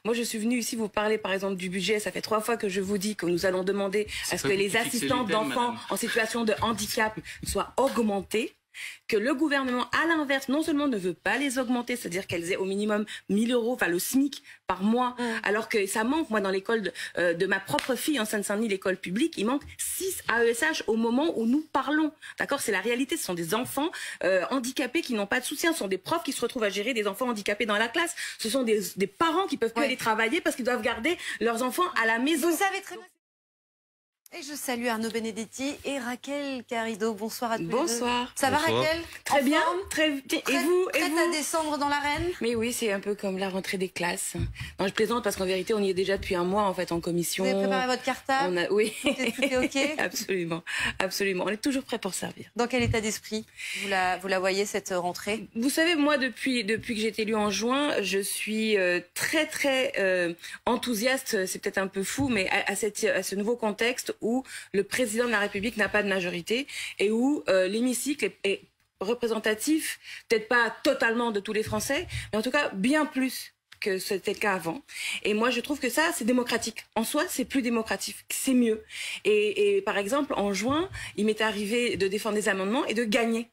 Moi, je suis venue ici vous parler, par exemple, du budget. Ça fait 3 fois que je vous dis que nous allons demander à ce que les assistants d'enfants en situation de handicap soient augmentés. Que le gouvernement, à l'inverse, non seulement ne veut pas les augmenter, c'est-à-dire qu'elles aient au minimum 1 000 €, enfin le SMIC par mois, alors que ça manque. Moi, dans l'école de ma propre fille en Seine-Saint-Denis, l'école publique, il manque 6 AESH au moment où nous parlons. D'accord, c'est la réalité. Ce sont des enfants handicapés qui n'ont pas de soutien. Ce sont des profs qui se retrouvent à gérer des enfants handicapés dans la classe. Ce sont des parents qui peuvent plus aller travailler parce qu'ils doivent garder leurs enfants à la maison. Vous savez très bien. Et je salue Arnaud Benedetti et Raquel Garrido. Bonsoir à tous les deux. Bonsoir. Ça va Raquel? Très bien. Très, et vous? Prête à descendre dans l'arène? Mais oui, c'est un peu comme la rentrée des classes. Non, je plaisante parce qu'en vérité, on y est déjà depuis un mois en fait en commission. Vous avez préparé votre cartable? Oui. Tout est OK? Absolument, absolument. On est toujours prêt pour servir. Dans quel état d'esprit vous la voyez cette rentrée? Vous savez, moi, depuis que j'ai été élue en juin, je suis très enthousiaste. C'est peut-être un peu fou, mais à ce nouveau contexte où le président de la République n'a pas de majorité et où l'hémicycle est représentatif, peut-être pas totalement de tous les Français, mais en tout cas bien plus que c'était le cas avant. Et moi, je trouve que ça, c'est démocratique. En soi, c'est plus démocratique, c'est mieux. Et par exemple, en juin, il m'est arrivé de défendre des amendements et de gagner.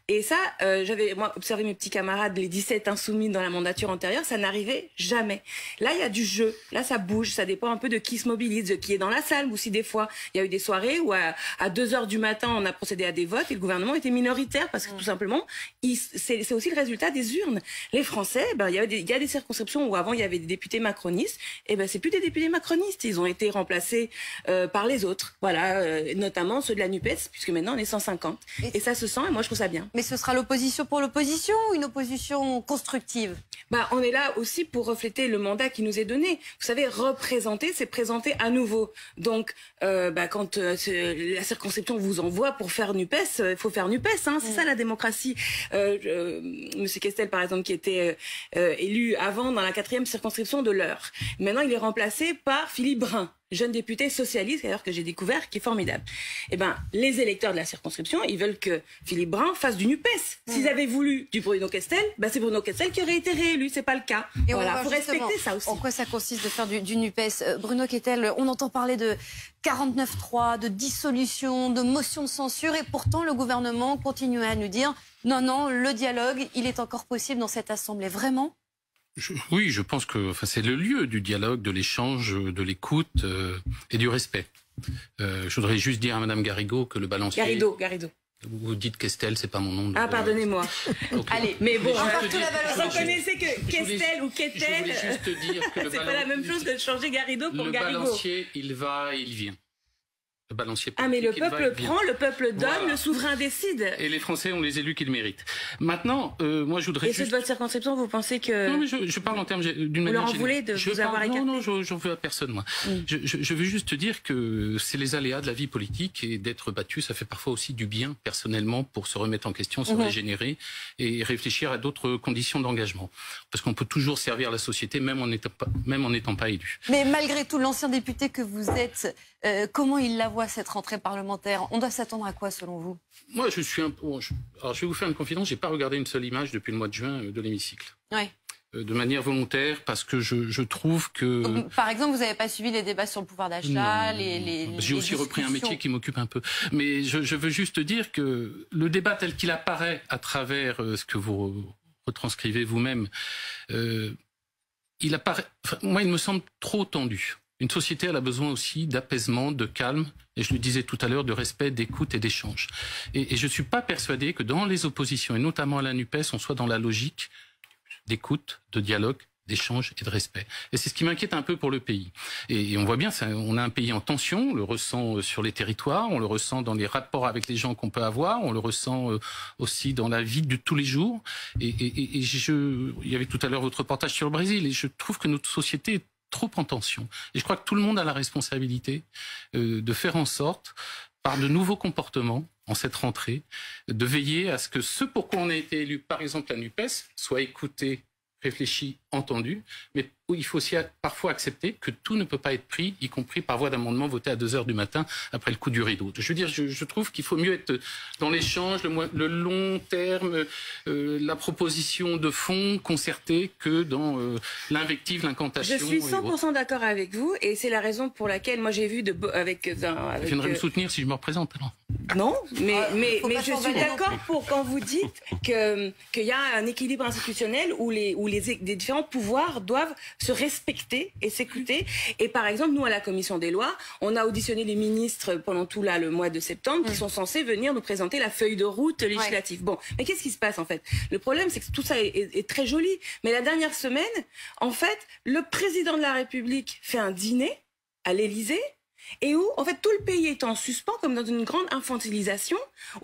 Et ça, j'avais moi observé mes petits camarades, les 17 insoumis dans la mandature antérieure, ça n'arrivait jamais. Là, il y a du jeu, là ça bouge, ça dépend un peu de qui se mobilise, de qui est dans la salle. Ou si des fois, il y a eu des soirées où à 2 h du matin, on a procédé à des votes et le gouvernement était minoritaire parce que tout simplement, c'est aussi le résultat des urnes. Les Français, il y a des circonscriptions où avant il y avait des députés macronistes, et c'est plus des députés macronistes, ils ont été remplacés par les autres. Voilà, notamment ceux de la NUPES, puisque maintenant on est 150. Et ça se sent, et moi je trouve ça bien. Mais ce sera l'opposition pour l'opposition ou une opposition constructive? On est là aussi pour refléter le mandat qui nous est donné. Vous savez, représenter, c'est présenter à nouveau. Donc, quand la circonscription vous envoie pour faire NUPES, il faut faire NUPES. Hein, c'est ça la démocratie. Monsieur Questel, par exemple, qui était élu avant dans la 4e circonscription de l'Eure. Maintenant, il est remplacé par Philippe Brun, jeune député socialiste, d'ailleurs que j'ai découvert, qui est formidable. Les électeurs de la circonscription, ils veulent que Philippe Brun fasse du NUPES. S'ils avaient voulu du Bruno Questel, c'est Bruno Questel qui aurait été réélu, c'est pas le cas. Et voilà, faut respecter ça aussi. En quoi ça consiste de faire du NUPES? Bruno Questel, on entend parler de 49.3, de dissolution, de motion de censure, et pourtant le gouvernement continue à nous dire non, le dialogue, il est encore possible dans cette assemblée. Vraiment? Oui, je pense que c'est le lieu du dialogue, de l'échange, de l'écoute et du respect. Je voudrais juste dire à Madame Garrido que le balancier... Garrido. Vous dites Questel, c'est pas mon nom. Ah, pardonnez-moi. Okay. Allez, mais bon, vous reconnaissez que Questel ou Questel, c'est pas la même chose que de changer Garrido pour Garrigo. Le balancier, il va et il vient. Le balancier politique, mais le peuple prend, le peuple donne, le souverain décide. Et les Français ont les élus qu'ils méritent. Maintenant, moi je voudrais juste... Et c'est de votre circonscription, vous pensez que... Non, mais je parle en termes d'une manière générale. Vous leur en voulez de vous avoir écarté? Non, j'en veux à personne, moi. Je veux juste dire que c'est les aléas de la vie politique et d'être battu, ça fait parfois aussi du bien, personnellement, pour se remettre en question, se régénérer et réfléchir à d'autres conditions d'engagement. Parce qu'on peut toujours servir la société, même en n'étant pas élu. Mais malgré tout, l'ancien député que vous êtes, comment il la voit cette rentrée parlementaire? On doit s'attendre à quoi selon vous? Moi, je suis alors, je vais vous faire une confidence, j'ai pas regardé une seule image depuis le mois de juin de l'hémicycle. Ouais. De manière volontaire, parce que je trouve que... Donc, par exemple, vous n'avez pas suivi les débats sur le pouvoir d'achat, J'ai aussi repris un métier qui m'occupe un peu. Mais je veux juste dire que le débat tel qu'il apparaît à travers ce que vous retranscrivez vous-même, il apparaît... moi, il me semble trop tendu. Une société, elle a besoin aussi d'apaisement, de calme, et je le disais tout à l'heure, de respect, d'écoute et d'échange. Et je ne suis pas persuadé que dans les oppositions, et notamment à la NUPES, on soit dans la logique d'écoute, de dialogue, d'échange et de respect. Et c'est ce qui m'inquiète un peu pour le pays. Et on voit bien, on a un pays en tension, on le ressent sur les territoires, on le ressent dans les rapports avec les gens qu'on peut avoir, on le ressent aussi dans la vie de tous les jours. Il y avait tout à l'heure votre reportage sur le Brésil, et je trouve que notre société est trop en tension. Et je crois que tout le monde a la responsabilité de faire en sorte, par de nouveaux comportements en cette rentrée, de veiller à ce que ce pour quoi on a été élu, par exemple la NUPES, soit écouté, réfléchi, entendu, mais il faut aussi parfois accepter que tout ne peut pas être pris, y compris par voie d'amendement voté à 2h du matin après le coup du rideau. Je veux dire, je trouve qu'il faut mieux être dans l'échange, le long terme, la proposition de fond concertée que dans l'invective, l'incantation. Je suis 100% d'accord avec vous et c'est la raison pour laquelle moi j'ai vu avec je viendrai me soutenir si je me représente alors. Non, mais je suis d'accord pour quand vous dites qu'il y a un équilibre institutionnel où les différents pouvoirs doivent se respecter et s'écouter. Et par exemple, nous à la commission des lois, on a auditionné les ministres pendant tout le mois de septembre qui sont censés venir nous présenter la feuille de route législative. Bon, mais qu'est-ce qui se passe en fait? Le problème, c'est que tout ça est très joli, mais la dernière semaine, en fait, le président de la République fait un dîner à l'Élysée et où, en fait, tout le pays est en suspens, comme dans une grande infantilisation,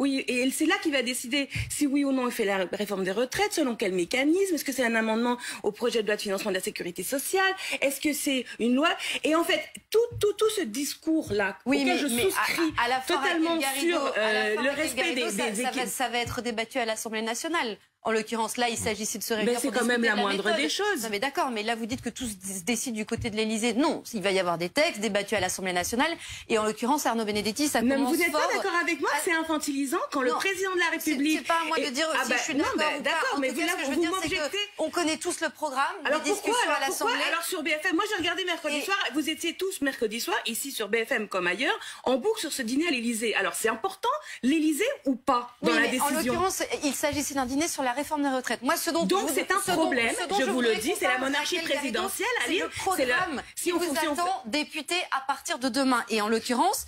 et c'est là qu'il va décider si oui ou non il fait la réforme des retraites, selon quel mécanisme, est-ce que c'est un amendement au projet de loi de financement de la sécurité sociale, est-ce que c'est une loi, et en fait, tout ce discours-là, auquel je souscris à la totalement sur le respect des équipes. Ça va être débattu à l'Assemblée nationale. En l'occurrence, là, il s'agissait de se réunir. Mais c'est quand même la moindre des choses. Non, mais d'accord, mais là, vous dites que tout se décide du côté de l'Élysée. Non, il va y avoir des textes débattus à l'Assemblée nationale. Et en l'occurrence, Arnaud Benedetti, ça commence fort. Vous n'êtes pas d'accord avec moi que c'est infantilisant quand le président de la République... C'est pas à moi de dire si je suis d'accord ou pas. En tout cas, ce que je veux dire, c'est qu'on connaît tous le programme, les discussions à l'Assemblée. Alors sur BFM, moi j'ai regardé mercredi soir, vous étiez tous mercredi soir, ici sur BFM comme ailleurs, en boucle sur ce dîner à l'Élysée. Alors c'est important, l'Élysée ou pas dans la décision? En l'occurrence, il s'agissait d'un dîner sur la réforme des retraites. Moi, donc c'est un problème, je vous le dis, c'est la monarchie présidentielle. C'est le programme qui vous attend député à partir de demain. Et en l'occurrence,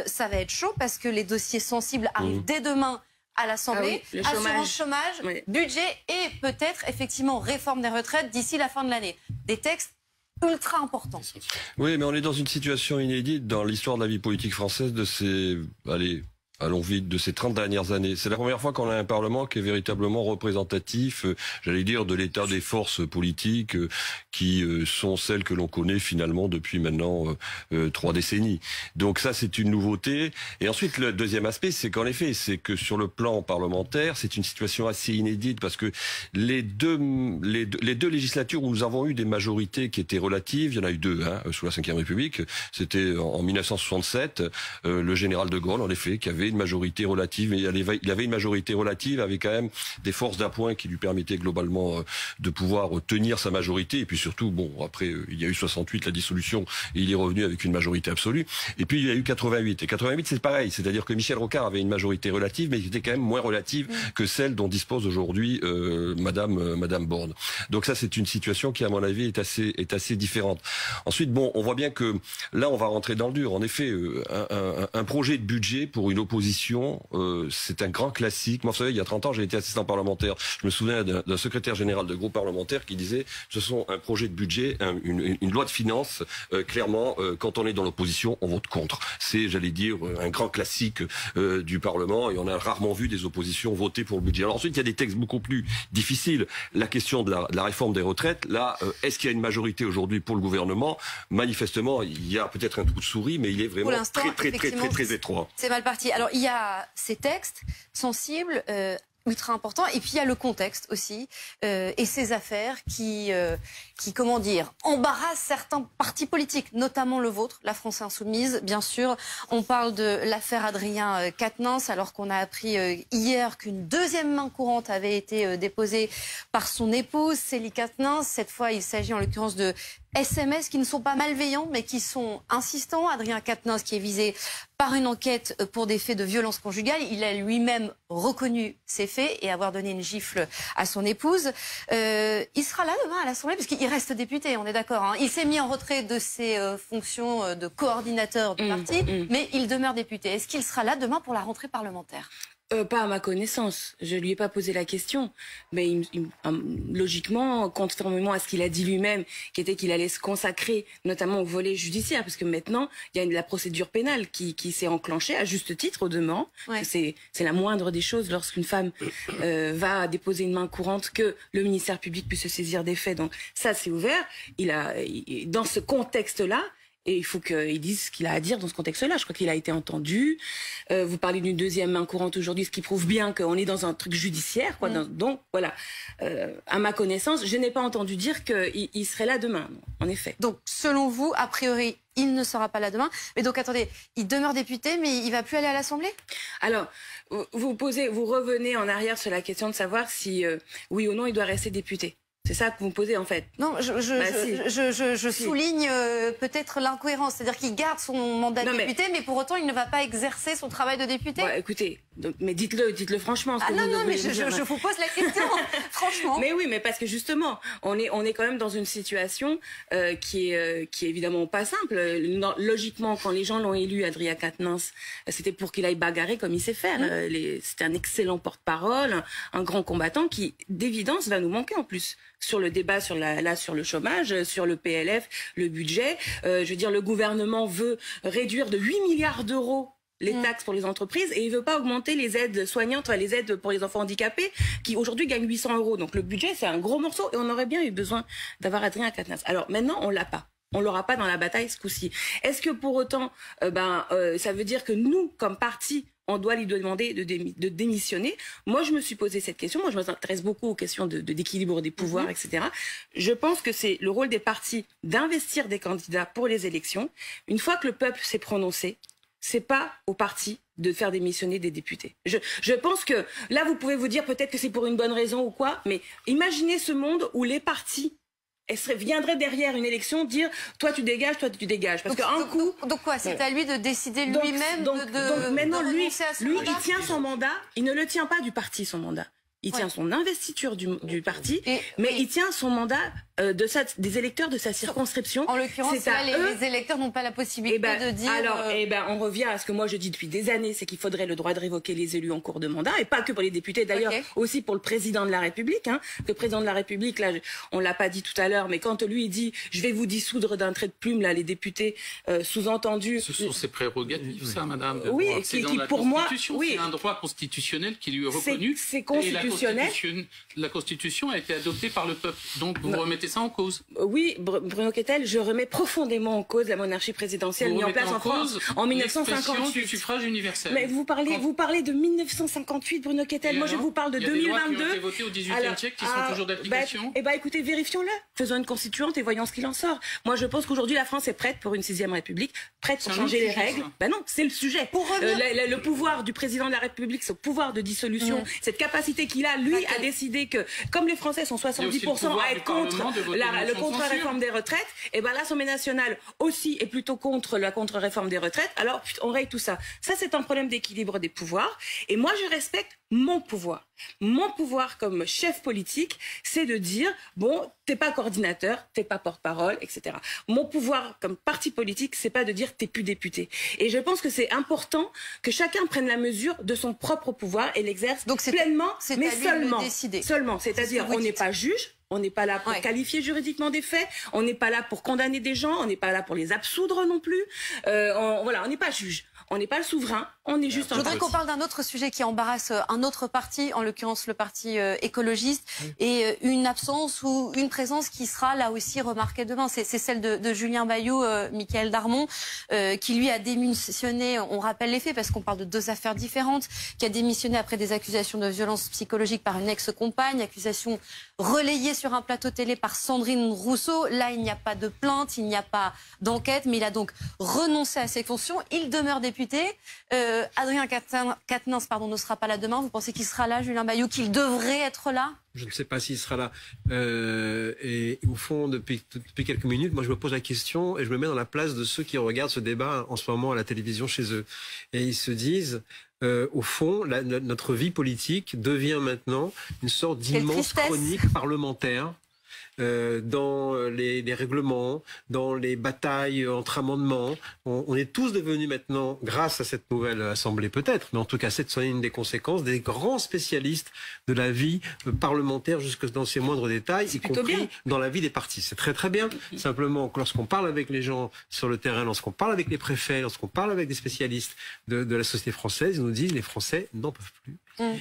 ça va être chaud parce que les dossiers sensibles arrivent dès demain à l'Assemblée. Assurance chômage, budget et peut-être effectivement réforme des retraites d'ici la fin de l'année. Des textes ultra important. Oui, mais on est dans une situation inédite dans l'histoire de la vie politique française de ces... allons vite, de ces 30 dernières années. C'est la première fois qu'on a un Parlement qui est véritablement représentatif, j'allais dire, de l'état des forces politiques qui sont celles que l'on connaît finalement depuis maintenant 3 décennies. Donc ça, c'est une nouveauté. Et ensuite, le deuxième aspect, c'est qu'en effet, c'est que sur le plan parlementaire, c'est une situation assez inédite parce que les deux législatures où nous avons eu des majorités qui étaient relatives, il y en a eu 2 sous la Ve République, c'était en 1967, le général de Gaulle, en effet, qui avait une majorité relative, mais il avait une majorité relative avec quand même des forces d'appoint qui lui permettaient globalement de pouvoir tenir sa majorité. Et puis surtout, bon, après, il y a eu 68, la dissolution, et il est revenu avec une majorité absolue. Et puis il y a eu 88. Et 88, c'est pareil. C'est-à-dire que Michel Rocard avait une majorité relative, mais qui était quand même moins relative que celle dont dispose aujourd'hui Madame Borne. Donc ça, c'est une situation qui, à mon avis, est assez différente. Ensuite, bon, on voit bien que là, on va rentrer dans le dur. En effet, un projet de budget pour une opposition, c'est un grand classique. Moi, vous savez, il y a 30 ans, j'ai été assistant parlementaire. Je me souviens d'un secrétaire général de groupe parlementaire qui disait ce sont un projet de budget, une loi de finances. Clairement, quand on est dans l'opposition, on vote contre. C'est, j'allais dire, un grand classique du Parlement et on a rarement vu des oppositions voter pour le budget. Alors ensuite, il y a des textes beaucoup plus difficiles. La question de la réforme des retraites, là, est-ce qu'il y a une majorité aujourd'hui pour le gouvernement? Manifestement, il y a peut-être un trou de souris, mais il est vraiment très étroit. C'est mal parti. Alors, il y a ces textes sensibles, ultra importants, et puis il y a le contexte aussi, et ces affaires qui, comment dire, embarrassent certains partis politiques, notamment le vôtre, la France Insoumise, bien sûr. On parle de l'affaire Adrien Quatennens, alors qu'on a appris hier qu'une deuxième main courante avait été déposée par son épouse, Célie Quatennens. Cette fois, il s'agit en l'occurrence de SMS qui ne sont pas malveillants, mais qui sont insistants. Adrien Quatennens qui est visé par une enquête pour des faits de violence conjugale. Il a lui-même reconnu ces faits et avoir donné une gifle à son épouse. Il sera là demain à l'Assemblée, puisqu'il reste député, on est d'accord. Hein. Il s'est mis en retrait de ses fonctions de coordinateur du parti, mais il demeure député. Est-ce qu'il sera là demain pour la rentrée parlementaire ? Pas à ma connaissance. Je lui ai pas posé la question. Mais logiquement, conformément à ce qu'il a dit lui-même, qui était qu'il allait se consacrer notamment au volet judiciaire, parce que maintenant, il y a la procédure pénale qui s'est enclenchée, à juste titre, au demeurant. Ouais. C'est la moindre des choses lorsqu'une femme va déposer une main courante, que le ministère public puisse se saisir des faits. Donc ça, c'est ouvert. Dans ce contexte-là, Et il faut qu'il dise ce qu'il a à dire dans ce contexte-là. Je crois qu'il a été entendu. Vous parlez d'une deuxième main courante aujourd'hui, ce qui prouve bien qu'on est dans un truc judiciaire, quoi. Donc, voilà. À ma connaissance, je n'ai pas entendu dire qu'il serait là demain, en effet. Donc, selon vous, a priori, il ne sera pas là demain. Mais donc, attendez, il demeure député, mais il ne va plus aller à l'Assemblée? Alors, vous revenez en arrière sur la question de savoir si, oui ou non, il doit rester député. C'est ça que vous me posez en fait. Non, je souligne peut-être l'incohérence. C'est-à-dire qu'il garde son mandat de député, mais pour autant, il ne va pas exercer son travail de député. Ouais, écoutez, mais dites-le franchement. Non, mais je vous pose la question, franchement. Mais oui, mais parce que justement, on est quand même dans une situation qui est évidemment pas simple. Logiquement, quand les gens l'ont élu, Adrien Quatennens, c'était pour qu'il aille bagarrer comme il sait faire. C'était un excellent porte-parole, un grand combattant qui, d'évidence, va nous manquer en plus. Sur le débat sur le chômage, sur le PLF, le budget. Je veux dire, le gouvernement veut réduire de 8 milliards d'euros les taxes pour les entreprises et il veut pas augmenter les aides soignantes, les aides pour les enfants handicapés qui aujourd'hui gagnent 800 euros. Donc le budget, c'est un gros morceau et on aurait bien eu besoin d'avoir Adrien Quatennens. Alors maintenant, on l'a pas. On l'aura pas dans la bataille ce coup-ci. Est-ce que pour autant, ça veut dire que nous, comme parti, on doit lui demander de démissionner? Moi, je me suis posé cette question. Moi, je m'intéresse beaucoup aux questions d'équilibre des pouvoirs, etc. Je pense que c'est le rôle des partis d'investir des candidats pour les élections. Une fois que le peuple s'est prononcé, c'est pas aux partis de faire démissionner des députés. Je pense que là, vous pouvez vous dire peut-être que c'est pour une bonne raison ou quoi, mais imaginez ce monde où les partis viendrait derrière une élection dire toi tu dégages, parce donc quoi, c'est à lui de décider lui-même de maintenant lui mandat. Il tient son mandat, il ne le tient pas du parti son mandat. Il tient son investiture du parti, mais il tient son mandat des électeurs de sa circonscription. En l'occurrence, les électeurs n'ont pas la possibilité de dire... Alors, on revient à ce que moi je dis depuis des années, c'est qu'il faudrait le droit de révoquer les élus en cours de mandat, et pas que pour les députés, d'ailleurs, aussi pour le président de la République. Le président de la République, là, on l'a pas dit tout à l'heure, mais quand lui il dit « je vais vous dissoudre d'un trait de plume », là, les députés, sous-entendu... Ce sont ses prérogatives, ça, madame. Oui, qui pour moi... C'est un droit constitutionnel qui lui est reconnu. C'est constitutionnel. La Constitution a été adoptée par le peuple, donc vous remettez ça en cause. Oui, Bruno Kettel, je remets profondément en cause la monarchie présidentielle mise en place en France en 1958. Du suffrage universel. Mais vous parlez de 1958, Bruno Kettel. Moi, je vous parle de 2022. Il y a des lois qui ont été votées au XVIIIe siècle qui sont toujours d'application. Écoutez, vérifions-le. Faisons une constituante et voyons ce qu'il en sort. Moi, je pense qu'aujourd'hui, la France est prête pour une 6e République, prête pour changer les règles. Non, c'est le sujet. Le pouvoir du président de la République, ce pouvoir de dissolution, cette capacité qu'il a, lui, a décidé que, comme les Français sont 70% à être contre le contre-réforme des retraites, et l'Assemblée nationale aussi est plutôt contre la contre-réforme des retraites. Alors, on règle tout ça. Ça, c'est un problème d'équilibre des pouvoirs. Et moi, je respecte mon pouvoir. Mon pouvoir comme chef politique, c'est de dire, bon, t'es pas coordinateur, t'es pas porte-parole, etc. Mon pouvoir comme parti politique, c'est pas de dire t'es plus député. Et je pense que c'est important que chacun prenne la mesure de son propre pouvoir et l'exerce pleinement, mais seulement. C'est-à-dire, on n'est pas juge. On n'est pas là pour qualifier juridiquement des faits, on n'est pas là pour condamner des gens, on n'est pas là pour les absoudre non plus. On n'est pas juge, on n'est pas le souverain, on est juste un... Je voudrais qu'on parle d'un autre sujet qui embarrasse un autre parti, en l'occurrence le parti écologiste, et une absence ou une présence qui sera là aussi remarquée demain. C'est celle de Julien Bayou, Mickaël Darmon, qui lui a démissionné, on rappelle les faits parce qu'on parle de deux affaires différentes, qui a démissionné après des accusations de violence psychologique par une ex-compagne, accusation relayée sur un plateau télé par Sandrine Rousseau. Là, il n'y a pas de plainte, il n'y a pas d'enquête, mais il a donc renoncé à ses fonctions. Il demeure député. Adrien Quatennens, ne sera pas là demain. Vous pensez qu'il sera là, Julien Bayou, qu'il devrait être là? Je ne sais pas s'il sera là. Et au fond, depuis quelques minutes, moi, je me pose la question et je me mets dans la place de ceux qui regardent ce débat en ce moment à la télévision chez eux. Et ils se disent... au fond, notre vie politique devient maintenant une sorte d'immense chronique parlementaire dans les règlements, dans les batailles entre amendements. On est tous devenus maintenant, grâce à cette nouvelle Assemblée peut-être, mais en tout cas c'est une des conséquences, des grands spécialistes de la vie parlementaire jusque dans ses moindres détails, y compris dans la vie des partis. C'est très très bien. Simplement, lorsqu'on parle avec les gens sur le terrain, lorsqu'on parle avec les préfets, lorsqu'on parle avec des spécialistes de la société française, ils nous disent les Français n'en peuvent plus.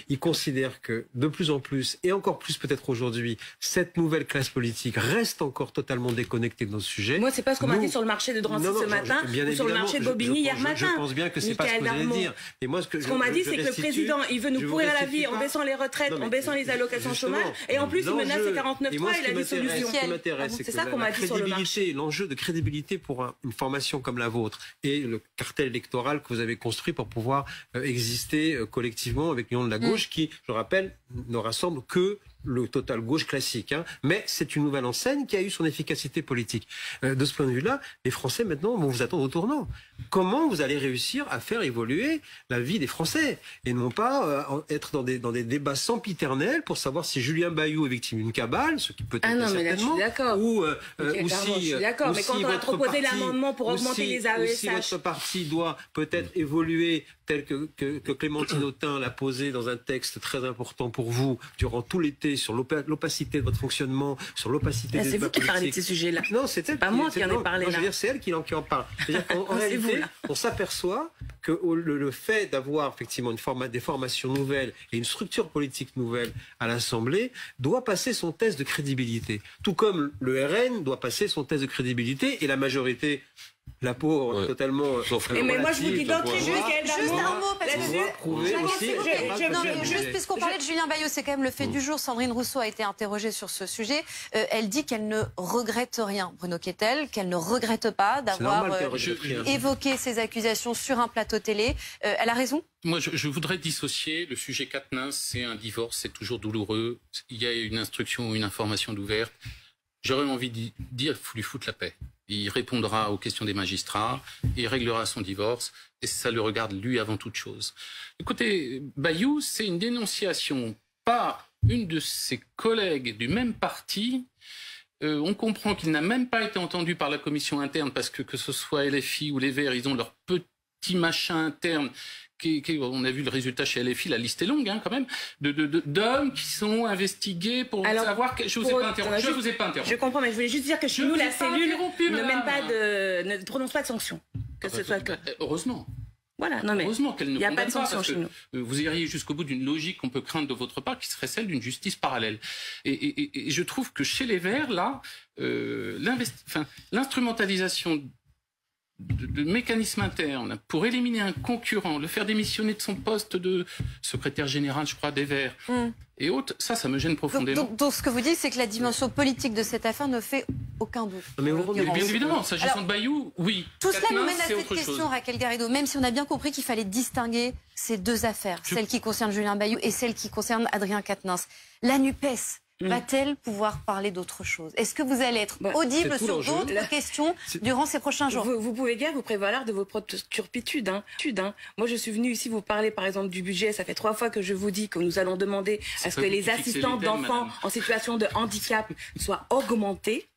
Il considère que de plus en plus, et encore plus peut-être aujourd'hui, cette nouvelle classe politique reste encore totalement déconnectée de nos sujets. Moi, c'est pas ce qu'on m'a dit sur le marché de Drancy ce matin ou sur le marché de Bobigny hier matin. Je pense bien que c'est pas ce que vous allez dire. Et moi, ce qu'on m'a dit, c'est que le président, il veut nous pourrir la vie en baissant les retraites, en baissant les allocations chômage, et en plus, il menace les 49.3 et la dissolution. Ce qui m'intéresse, c'est ça qu'on m'a dit sur le marché. L'enjeu de crédibilité pour une formation comme la vôtre et le cartel électoral que vous avez construit pour pouvoir exister collectivement avec l'Union de la gauche qui, je rappelle, ne rassemble que le total gauche classique. Hein. Mais c'est une nouvelle enseigne qui a eu son efficacité politique. De ce point de vue-là, les Français maintenant vont vous attendre au tournant. Comment vous allez réussir à faire évoluer la vie des Français et non pas être dans des débats sempiternels pour savoir si Julien Bayou est victime d'une cabale, ce qui peut être certainement, mais là, je suis d'accord. ou je suis d'accord, mais quand on a proposé l'amendement pour augmenter les AESH... Si votre parti doit peut-être évoluer tel que Clémentine Autain l'a posé dans un texte très important pour vous durant tout l'été sur l'opacité de votre fonctionnement, sur l'opacité des débats politiques. C'est vous qui parlez de ces sujets-là. Non, c'est pas moi qui en ai parlé là. Je veux dire, c'est elle qui en parle. C'est-à-dire qu'en réalité, on s'aperçoit que le fait d'avoir effectivement des formations nouvelles et une structure politique nouvelle à l'Assemblée doit passer son test de crédibilité. Tout comme le RN doit passer son test de crédibilité et la majorité... La pauvre, totalement. Mais moi, je vous dis d'entrée, juste un mot, parce que juste puisqu'on parlait de Julien Bayou, c'est quand même le fait du jour. Sandrine Rousseau a été interrogée sur ce sujet. Elle dit qu'elle ne regrette rien, Bruno Kettel, qu'elle ne regrette pas d'avoir évoqué ces accusations sur un plateau télé. Elle a raison ? Moi, je voudrais dissocier le sujet Quatennens, c'est un divorce, c'est toujours douloureux. Il y a une instruction ou une information d'ouverte. J'aurais envie de dire, il faut lui foutre la paix. Il répondra aux questions des magistrats, il réglera son divorce, et ça le regarde lui avant toute chose. Écoutez, Bayou, c'est une dénonciation par une de ses collègues du même parti. On comprend qu'il n'a même pas été entendu par la commission interne, parce que ce soit LFI ou les Verts, ils ont leur petit machin interne. On a vu le résultat chez LFI, la liste est longue quand même, d'hommes qui sont investigués pour savoir que... Je vous ai pas interrompu. Je comprends, mais je voulais juste dire que chez nous, la cellule ne prononce pas de sanctions. Que ce soit clair. Heureusement. Voilà, non mais heureusement qu'elle ne condamne pas, parce que vous iriez jusqu'au bout d'une logique qu'on peut craindre de votre part, qui serait celle d'une justice parallèle. Et je trouve que chez les Verts, là, l'instrumentalisation de mécanismes internes pour éliminer un concurrent, le faire démissionner de son poste de secrétaire général, je crois, des Verts et autres, ça me gêne profondément. Donc ce que vous dites, c'est que la dimension politique de cette affaire ne fait aucun doute. Mais bien évidemment, s'agissant de Bayou, oui. Tout cela nous mène à cette question, Raquel Garrido, même si on a bien compris qu'il fallait distinguer ces deux affaires, celle qui concerne Julien Bayou et celle qui concerne Adrien Quatennens. La NUPES va-t-elle pouvoir parler d'autre chose? Est-ce que vous allez être audible sur d'autres questions durant ces prochains jours? Vous pouvez bien vous prévaloir de vos propres turpitudes. Moi, je suis venue ici vous parler, par exemple, du budget. Ça fait 3 fois que je vous dis que nous allons demander à ce que les assistants d'enfants en situation de handicap soient augmentés.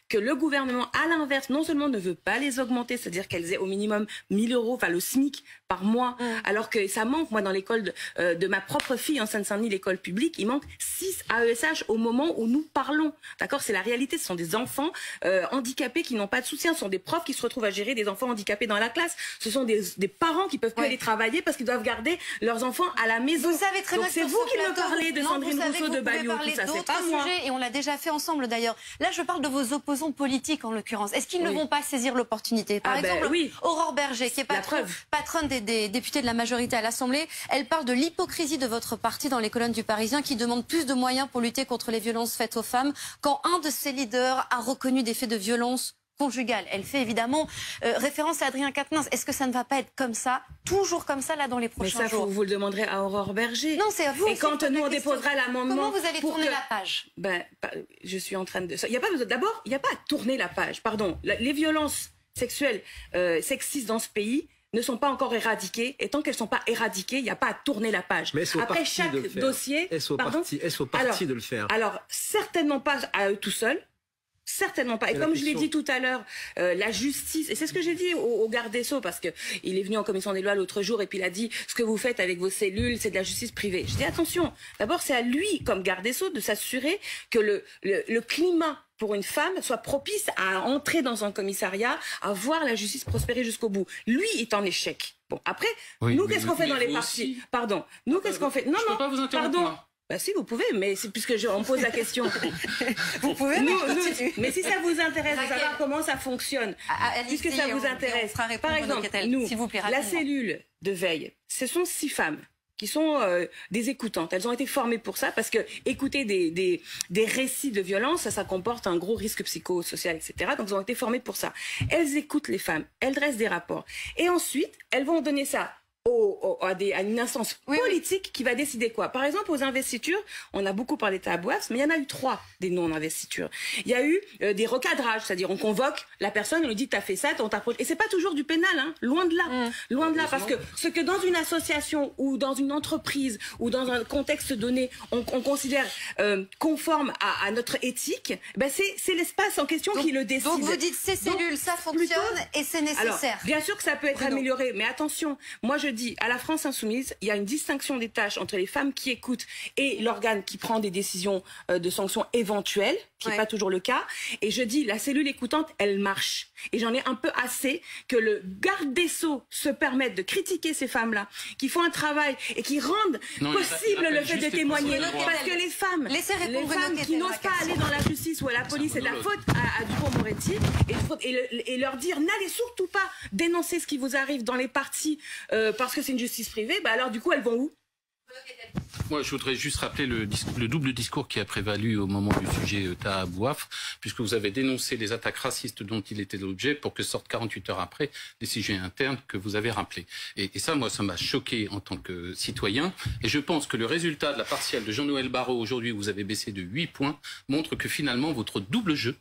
Que le gouvernement, à l'inverse, non seulement ne veut pas les augmenter, c'est-à-dire qu'elles aient au minimum 1 000 €, enfin le SMIC par mois, alors que ça manque, moi, dans l'école de ma propre fille en Seine-Saint-Denis, l'école publique, il manque 6 AESH au moment où nous parlons. D'accord? C'est la réalité, ce sont des enfants handicapés qui n'ont pas de soutien, ce sont des profs qui se retrouvent à gérer des enfants handicapés dans la classe, ce sont des parents qui peuvent plus aller travailler parce qu'ils doivent garder leurs enfants à la maison. Vous savez très bien. Donc c'est vous qui me parlez de Sandrine Rousseau, de Bayou, tout ça, c'est pas moi. Et on l'a déjà fait ensemble d'ailleurs. Là, je parle de vos opposants politiques en l'occurrence. Est-ce qu'ils ne vont pas saisir l'opportunité? Par exemple, Aurore Berger, qui est patronne des députés de la majorité à l'Assemblée, elle parle de l'hypocrisie de votre parti dans les colonnes du Parisien qui demande plus de moyens pour lutter contre les violences faites aux femmes quand un de ses leaders a reconnu des faits de violence conjugale. Elle fait évidemment référence à Adrien Quatennens. Est-ce que ça ne va pas être comme ça, toujours comme ça, là, dans les prochains jours? Vous le demanderez à Aurore Berger. Non, c'est à vous. Et quand nous, on déposera l'amendement... Comment vous allez tourner la page? Je suis en train de... Il n'y a pas besoin... D'abord, il n'y a pas à tourner la page. Pardon. Les violences sexuelles, sexistes dans ce pays ne sont pas encore éradiquées. Et tant qu'elles ne sont pas éradiquées, il n'y a pas à tourner la page. Mais après chaque dossier... Est-ce au parti de le faire? Alors, certainement pas à eux tout seuls. Certainement pas. Et comme je l'ai dit tout à l'heure, la justice, et c'est ce que j'ai dit au garde des Sceaux, parce qu'il est venu en commission des lois l'autre jour et puis il a dit ce que vous faites avec vos cellules, c'est de la justice privée. Je dis attention, d'abord c'est à lui, comme garde des Sceaux, de s'assurer que le climat pour une femme soit propice à entrer dans un commissariat, à voir la justice prospérer jusqu'au bout. Lui est en échec. Bon, après, Oui, nous, mais- qu'est-ce qu'on fait mais dans les vous partis? aussi. Pardon. Nous, qu'est-ce qu'on fait? Non, Je peux non, pas vous interrompre, pardon. moi. Bah si, vous pouvez, mais c'est puisque on pose la question. Vous pouvez, Mais si ça vous intéresse de Raquel. savoir comment ça fonctionne, puisque ça vous intéresse, par exemple, nous, s'il vous plaît, la rapidement. cellule de veille, ce sont 6 femmes qui sont des écoutantes. Elles ont été formées pour ça parce que écouter des récits de violence, ça comporte un gros risque psychosocial, etc. Donc elles ont été formées pour ça. Elles écoutent les femmes, elles dressent des rapports. Et ensuite, elles vont donner ça à une instance politique qui va décider quoi. Par exemple, aux investitures, on a beaucoup parlé de Tahabouaf, mais il y en a eu 3 des non-investitures. Il y a eu des recadrages, c'est-à-dire on convoque la personne, on lui dit t'as fait ça, on t'approche. Et c'est pas toujours du pénal, hein, loin de là. Loin de là, parce que ce que dans une association ou dans une entreprise ou dans un contexte donné, on considère conforme à notre éthique, ben c'est l'espace en question qui le décide. Donc vous dites ces cellules, ça fonctionne et c'est nécessaire. Alors, bien sûr que ça peut être amélioré, mais attention, moi je dis, à la France insoumise, il y a une distinction des tâches entre les femmes qui écoutent et l'organe qui prend des décisions de sanctions éventuelles, qui n'est pas toujours le cas. Et je dis, la cellule écoutante, elle marche. Et j'en ai un peu assez que le garde des Sceaux se permette de critiquer ces femmes-là, qui font un travail et qui rendent possible le fait de témoigner. Parce que les femmes qui n'osent pas aller dans la justice ou à la police, c'est de la faute à Dupond-Moretti, et leur dire, n'allez surtout pas dénoncer ce qui vous arrive dans les partis parce que c'est une justice privée, bah alors du coup elles vont où? Moi, je voudrais juste rappeler le double discours qui a prévalu au moment du sujet Tahabouaf, puisque vous avez dénoncé les attaques racistes dont il était l'objet pour que sortent 48 heures après des sujets internes que vous avez rappelés. Et ça, moi, ça m'a choqué en tant que citoyen. Et je pense que le résultat de la partielle de Jean-Noël Barrot, aujourd'hui, où vous avez baissé de 8 points, montre que finalement, votre double jeu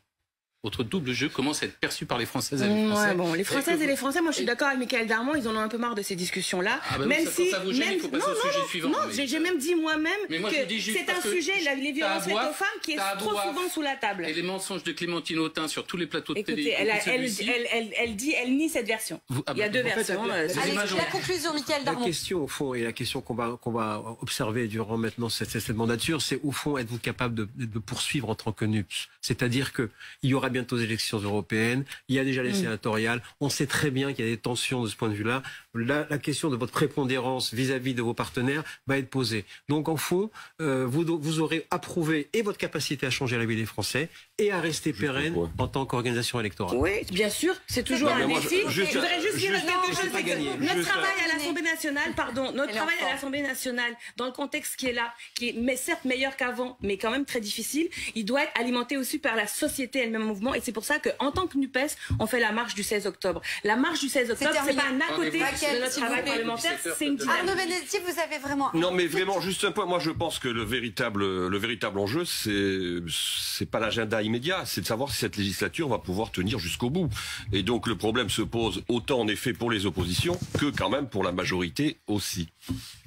commence à être perçu par les Françaises et les Français. Ouais, bon, les Françaises et les Français, moi je suis d'accord avec Michael Darmon, ils en ont un peu marre de ces discussions-là. Ah bah même oui, si, ça vous gêne, il faut passer au sujet suivant. Non, j'ai même dit moi-même que c'est un sujet, les violences faites aux femmes, qui est trop souvent sous la table. Et les mensonges de Clémentine Autain sur tous les plateaux de télé. Écoutez, elle nie cette version. Il y a deux versions. Allez, la conclusion, Michael Darmon. La question, au fond, et la question qu'on va observer durant maintenant cette mandature, c'est au fond, êtes-vous capable de poursuivre en tant que NUPS? C'est-à-dire qu'il y aura bientôt des élections européennes, il y a déjà les sénatoriales, on sait très bien qu'il y a des tensions de ce point de vue-là. La question de votre prépondérance vis-à-vis de vos partenaires va être posée. Donc, en fond, vous aurez approuvé et votre capacité à changer la vie des Français et à rester pérenne en tant qu'organisation électorale. Oui, bien sûr, c'est toujours un défi. Je voudrais juste dire quelque chose. Notre travail à l'Assemblée nationale, à l'Assemblée nationale, dans le contexte qui est là, qui est certes meilleur qu'avant, mais quand même très difficile, il doit être alimenté aussi par la société elle-même en mouvement. Et c'est pour ça qu'en tant que NUPES, on fait la marche du 16 octobre. La marche du 16 octobre, c'est pas un à côté de notre travail parlementaire, c'est une dynamique. Arnaud Benedetti, vous avez vraiment... Non, mais vraiment, juste un point. Moi, je pense que le véritable enjeu, c'est pas l'agenda immédiat, c'est de savoir si cette législature va pouvoir tenir jusqu'au bout. Et donc, le problème se pose autant, en effet, pour les oppositions que quand même pour la majorité aussi.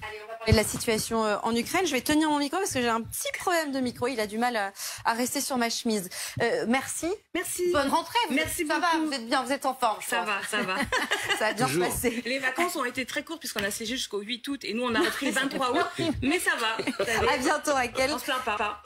Allez, on va parler de la situation en Ukraine. Je vais tenir mon micro parce que j'ai un petit problème de micro. Il a du mal à rester sur ma chemise. Merci. Merci. Bonne rentrée. Merci beaucoup. Ça va, vous êtes bien, vous êtes en forme. Ça va. Ça va bien se passer. Les vacances ont été très courtes puisqu'on a siégé jusqu'au 8 août et nous on a repris le 23 août. Mais ça va. À bientôt, Raquel. On se plaint pas.